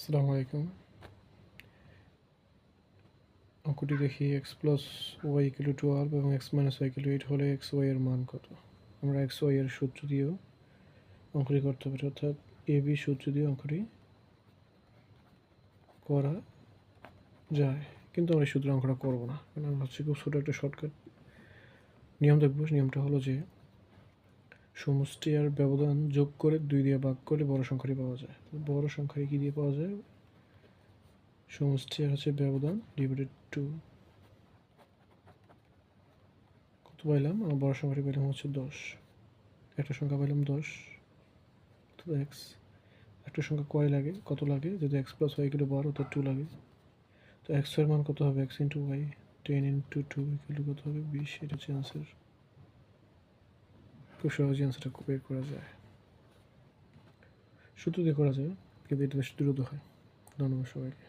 আসসালামু আলাইকুম। অঙ্কটি দেখি x plus y equal to 12 এবং x minus y equal to 8 হলে এক্স ওয়াই এর মান কত? আমরা এক্স ওয়াই এর সূত্র দিয়েও অঙ্কটি করতে পারি, অর্থাৎ এ বি সূত্র দিয়ে অঙ্কটি করা যায়, কিন্তু আমরা এই সূত্রে অঙ্কটা করবো না, কারণ আমরা হচ্ছে খুব ছোটো একটা শর্টকাট নিয়ম দেখবো। নিয়মটা হলো যে সমষ্টি আর ব্যবধান যোগ করে 2 দিয়ে ভাগ করলে বড় সংখ্যাটি পাওয়া যায়। বড় সংখ্যাটি কী দিয়ে পাওয়া যায়? সমষ্টি আর হচ্ছে ব্যবধান ডিভাইডেড 2। কত পাইলাম? আমার বড় সংখ্যাটি পাইলাম হচ্ছে 10। একটা সংখ্যা পাইলাম 10, তো এক্স। একটা সংখ্যা কয় লাগে, কত লাগে? যদি x plus y equal to 12, তো 2 লাগে। তো এক্স এর মান কত হবে? X into y, 10 into 2 equal to কত হবে? 20। এটা হচ্ছে অ্যান্সার। খুব সহজে অ্যান্সারটা বের করা যায়, সূত্র দিয়ে করা যায়, কিন্তু এটা বেশ দ্রুত হয়। ধন্যবাদ সবাইকে।